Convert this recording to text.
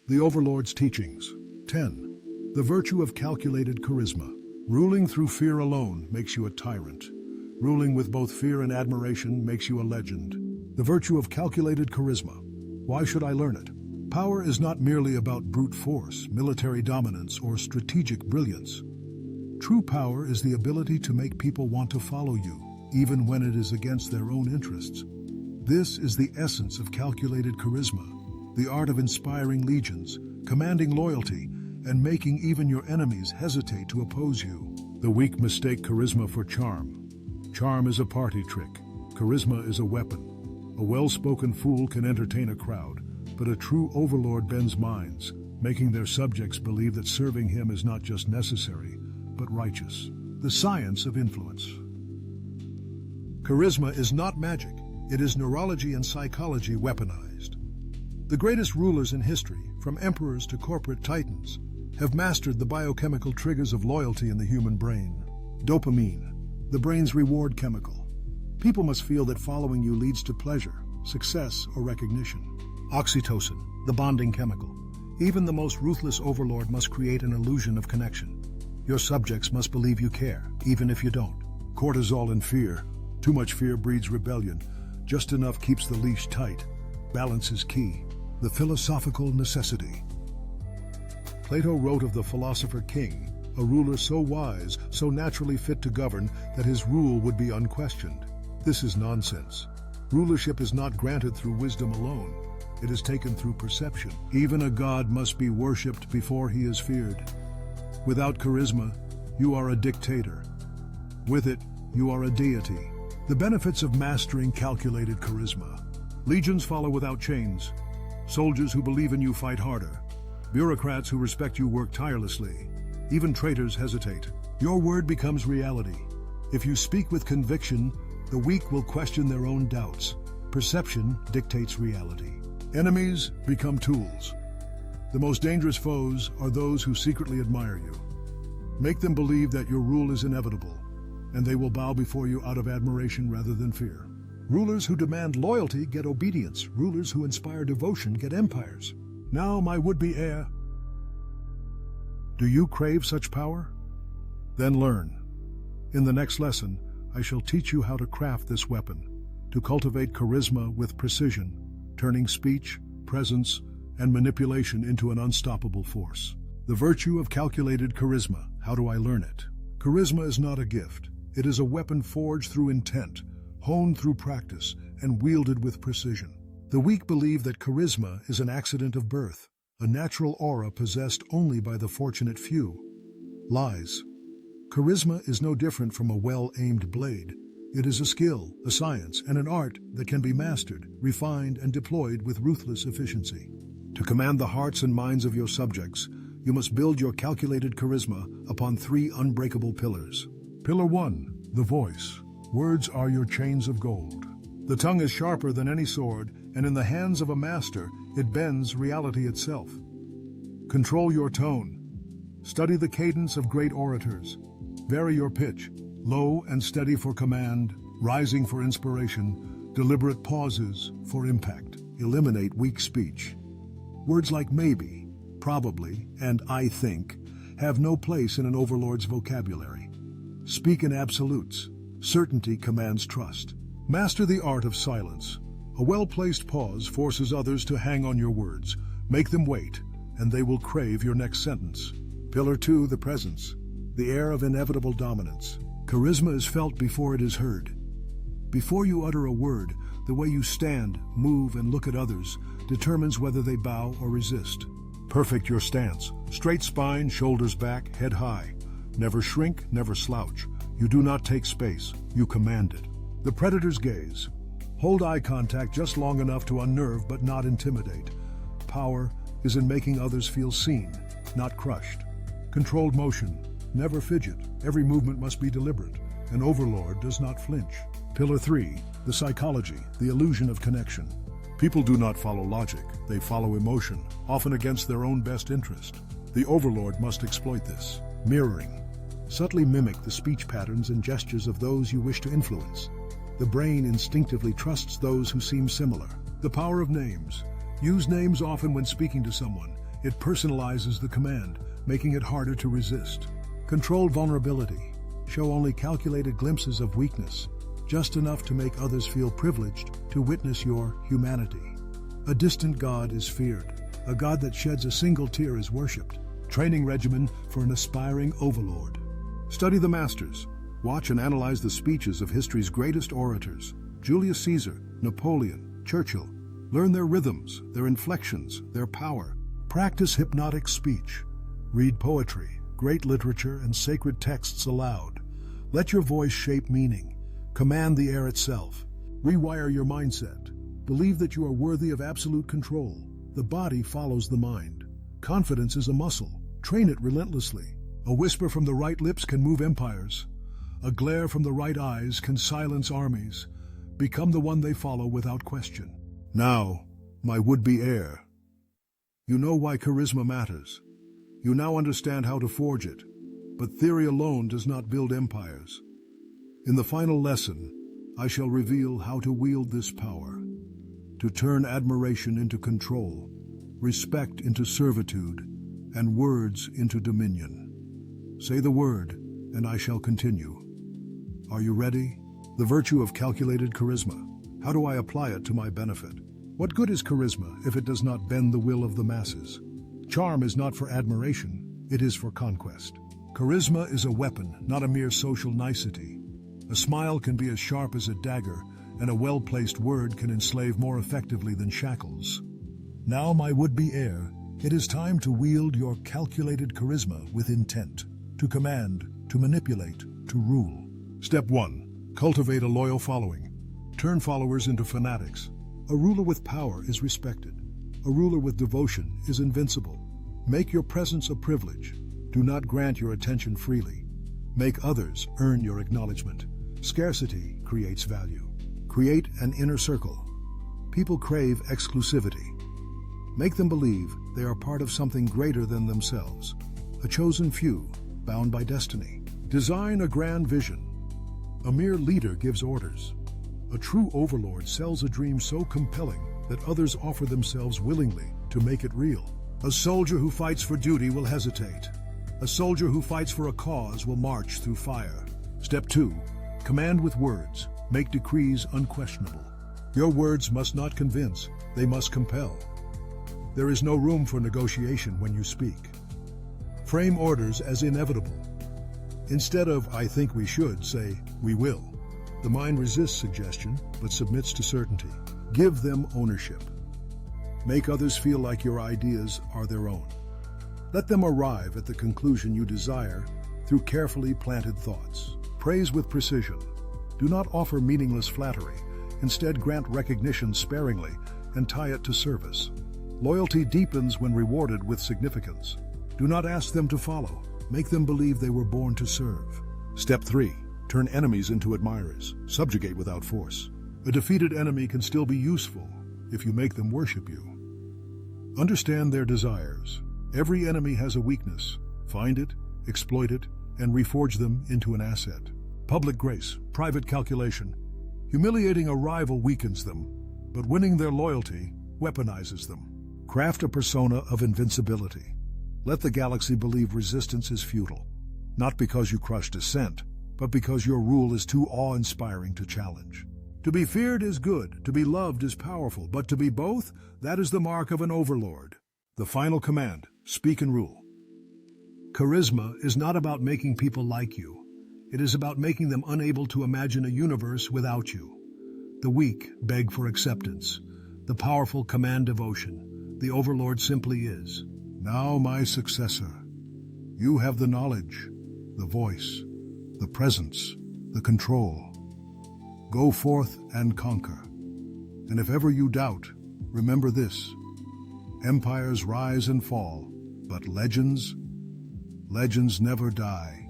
The Overlord's Teachings. 10. The Virtue of Calculated Charisma. Ruling through fear alone makes you a tyrant. Ruling with both fear and admiration makes you a legend. The Virtue of Calculated Charisma. Why should I learn it? Power is not merely about brute force, military dominance, or strategic brilliance. True power is the ability to make people want to follow you, even when it is against their own interests. This is the essence of calculated charisma, the art of inspiring legions, commanding loyalty, and making even your enemies hesitate to oppose you. The weak mistake charisma for charm. Charm is a party trick. Charisma is a weapon. A well-spoken fool can entertain a crowd, but a true overlord bends minds, making their subjects believe that serving him is not just necessary, but righteous. The science of influence. Charisma is not magic. It is neurology and psychology weaponized. The greatest rulers in history, from emperors to corporate titans, have mastered the biochemical triggers of loyalty in the human brain. Dopamine, the brain's reward chemical. People must feel that following you leads to pleasure, success, or recognition. Oxytocin, the bonding chemical. Even the most ruthless overlord must create an illusion of connection. Your subjects must believe you care, even if you don't. Cortisol and fear. Too much fear breeds rebellion. Just enough keeps the leash tight. Balance is key. The philosophical necessity. Plato wrote of the philosopher king, a ruler so wise, so naturally fit to govern, that his rule would be unquestioned. This is nonsense. Rulership is not granted through wisdom alone. It is taken through perception. Even a god must be worshipped before he is feared. Without charisma, you are a dictator. With it, you are a deity. The benefits of mastering calculated charisma. Legions follow without chains. Soldiers who believe in you fight harder. Bureaucrats who respect you work tirelessly. Even traitors hesitate. Your word becomes reality. If you speak with conviction, the weak will question their own doubts. Perception dictates reality. Enemies become tools. The most dangerous foes are those who secretly admire you. Make them believe that your rule is inevitable, and they will bow before you out of admiration rather than fear. Rulers who demand loyalty get obedience. Rulers who inspire devotion get empires. Now, my would-be heir, do you crave such power? Then learn. In the next lesson, I shall teach you how to craft this weapon, to cultivate charisma with precision, turning speech, presence, and manipulation into an unstoppable force. The virtue of calculated charisma. How do I learn it? Charisma is not a gift. It is a weapon forged through intent, honed through practice, and wielded with precision. The weak believe that charisma is an accident of birth, a natural aura possessed only by the fortunate few. Lies. Charisma is no different from a well-aimed blade. It is a skill, a science, and an art that can be mastered, refined, and deployed with ruthless efficiency. To command the hearts and minds of your subjects, you must build your calculated charisma upon 3 unbreakable pillars. Pillar 1, the voice. Words are your chains of gold. The tongue is sharper than any sword, and in the hands of a master, it bends reality itself. Control your tone. Study the cadence of great orators. Vary your pitch, low and steady for command, rising for inspiration, deliberate pauses for impact. Eliminate weak speech. Words like maybe, probably, and I think have no place in an overlord's vocabulary. Speak in absolutes. Certainty commands trust. Master the art of silence. A well-placed pause forces others to hang on your words. Make them wait, and they will crave your next sentence. Pillar 2, the presence. The air of inevitable dominance. Charisma is felt before it is heard. Before you utter a word, the way you stand, move, and look at others determines whether they bow or resist. Perfect your stance. Straight spine, shoulders back, head high. Never shrink, never slouch. You do not take space, you command it. The predator's gaze. Hold eye contact just long enough to unnerve but not intimidate. Power is in making others feel seen, not crushed. Controlled motion. Never fidget. Every movement must be deliberate. An overlord does not flinch. Pillar 3, the psychology, the illusion of connection. People do not follow logic, they follow emotion, often against their own best interest. The overlord must exploit this. Mirroring. Subtly mimic the speech patterns and gestures of those you wish to influence. The brain instinctively trusts those who seem similar. The power of names. Use names often when speaking to someone. It personalizes the command, making it harder to resist. Controlled vulnerability. Show only calculated glimpses of weakness, just enough to make others feel privileged to witness your humanity. A distant god is feared. A god that sheds a single tear is worshipped. Training regimen for an aspiring overlord. Study the masters. Watch and analyze the speeches of history's greatest orators. Julius Caesar, Napoleon, Churchill. Learn their rhythms, their inflections, their power. Practice hypnotic speech. Read poetry, great literature, and sacred texts aloud. Let your voice shape meaning. Command the air itself. Rewire your mindset. Believe that you are worthy of absolute control. The body follows the mind. Confidence is a muscle. Train it relentlessly. A whisper from the right lips can move empires. A glare from the right eyes can silence armies. Become the one they follow without question. Now, my would-be heir. You know why charisma matters. You now understand how to forge it. But theory alone does not build empires. In the final lesson, I shall reveal how to wield this power. To turn admiration into control, respect into servitude, and words into dominion. Say the word, and I shall continue. Are you ready? The virtue of calculated charisma. How do I apply it to my benefit? What good is charisma if it does not bend the will of the masses? Charm is not for admiration, it is for conquest. Charisma is a weapon, not a mere social nicety. A smile can be as sharp as a dagger, and a well-placed word can enslave more effectively than shackles. Now, my would-be heir, it is time to wield your calculated charisma with intent, to command, to manipulate, to rule. Step 1. Cultivate a loyal following. Turn followers into fanatics. A ruler with power is respected. A ruler with devotion is invincible. Make your presence a privilege. Do not grant your attention freely. Make others earn your acknowledgement. Scarcity creates value. Create an inner circle. People crave exclusivity. Make them believe they are part of something greater than themselves. A chosen few, bound by destiny. Design a grand vision. A mere leader gives orders. A true overlord sells a dream so compelling that others offer themselves willingly to make it real. A soldier who fights for duty will hesitate. A soldier who fights for a cause will march through fire. Step 2. Command with words. Make decrees unquestionable. Your words must not convince, they must compel. There is no room for negotiation when you speak. Frame orders as inevitable. Instead of, I think we should, say, we will. The mind resists suggestion, but submits to certainty. Give them ownership. Make others feel like your ideas are their own. Let them arrive at the conclusion you desire through carefully planted thoughts. Praise with precision. Do not offer meaningless flattery. Instead, grant recognition sparingly and tie it to service. Loyalty deepens when rewarded with significance. Do not ask them to follow. Make them believe they were born to serve. Step 3. Turn enemies into admirers. Subjugate without force. A defeated enemy can still be useful if you make them worship you. Understand their desires. Every enemy has a weakness. Find it, exploit it, and reforge them into an asset. Public grace, private calculation. Humiliating a rival weakens them, but winning their loyalty weaponizes them. Craft a persona of invincibility. Let the galaxy believe resistance is futile, not because you crush dissent, but because your rule is too awe-inspiring to challenge. To be feared is good, to be loved is powerful, but to be both, that is the mark of an overlord. The final command, speak and rule. Charisma is not about making people like you. It is about making them unable to imagine a universe without you. The weak beg for acceptance. The powerful command devotion. The overlord simply is. Now, my successor, you have the knowledge, the voice, the presence, the control. Go forth and conquer. And if ever you doubt, remember this. Empires rise and fall, but legends never die.